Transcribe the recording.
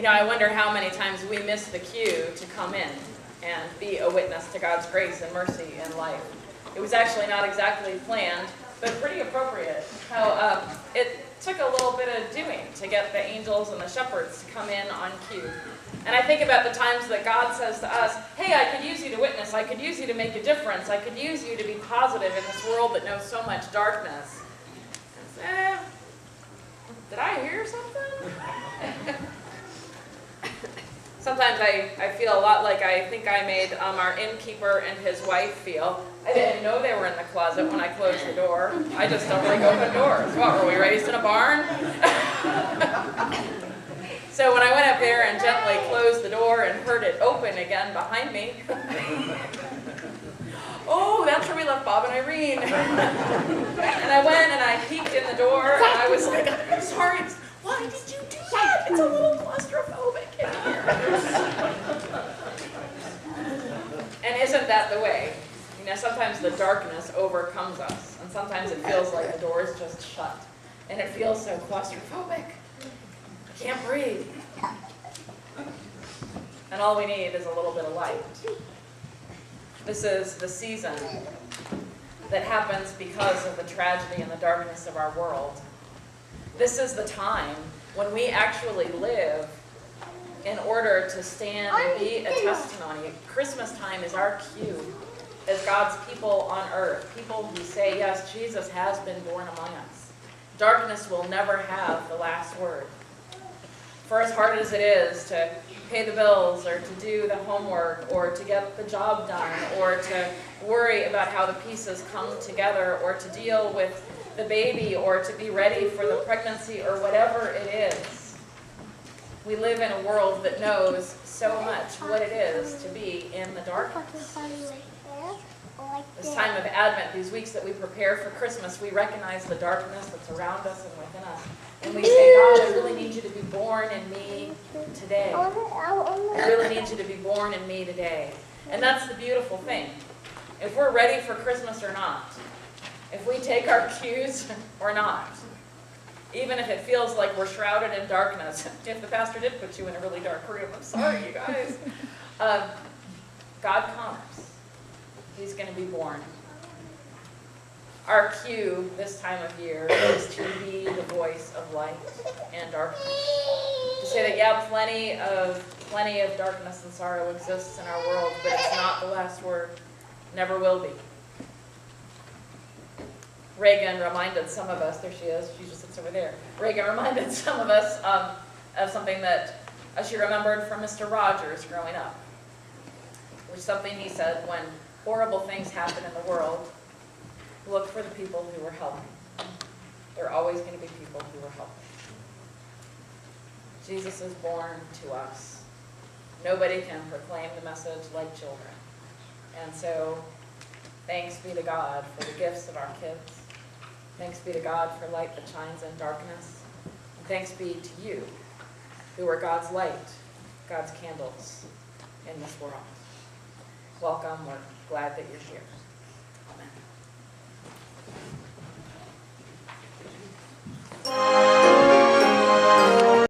I wonder how many times we miss the cue to come in and be a witness to God's grace and mercy in life. It was actually not exactly planned, but pretty appropriate. How it took a little bit of doing to get the angels and the shepherds to come in on cue. And I think about the times that God says to us, hey, I could use you to witness. I could use you to make a difference. I could use you to be positive in this world that knows so much darkness. And say, did I hear something? Sometimes I feel a lot like I think I made our innkeeper and his wife feel. I didn't know they were in the closet when I closed the door. I just don't like open doors. What, were we raised in a barn? So when I went up there and gently closed the door and heard it open again behind me, oh, that's where we left Bob and Irene. And I went and I peeked in the door and I was like, I'm sorry, why did you do that? It's a little claustrophobic in here. And isn't that the way? Sometimes the darkness overcomes us, and sometimes it feels like the door is just shut, and it feels so claustrophobic. I can't breathe. And all we need is a little bit of light. This is the season that happens because of the tragedy and the darkness of our world. This is the time when we actually live in order to stand and be a testimony. Christmas time is our cue as God's people on earth, people who say, yes, Jesus has been born among us. Darkness will never have the last word. For as hard as it is to pay the bills or to do the homework or to get the job done or to worry about how the pieces come together or to deal with the baby or to be ready for the pregnancy or whatever it is, we live in a world that knows so much what it is to be in the darkness. This time of Advent, these weeks that we prepare for Christmas, we recognize the darkness that's around us and within us. And we say, God, I really need you to be born in me today. I really need you to be born in me today. And that's the beautiful thing. If we're ready for Christmas or not, if we take our cues or not, even if it feels like we're shrouded in darkness, if the pastor did put you in a really dark room, I'm sorry, you guys. God comes. He's going to be born. Our cue this time of year is to be the voice of light and darkness. To say that, yeah, plenty of darkness and sorrow exists in our world, but it's not the last word. Never will be. Reagan reminded some of us, there she is, she just sits over there. Reagan reminded some of us of something that she remembered from Mr. Rogers growing up, which is something he said: when horrible things happen in the world, look for the people who are helping. There are always going to be people who are helping. Jesus is born to us. Nobody can proclaim the message like children. And so, thanks be to God for the gifts of our kids. Thanks be to God for light that shines in darkness. And thanks be to you, who are God's light, God's candles in this world. Welcome. We're glad that you're here. Amen.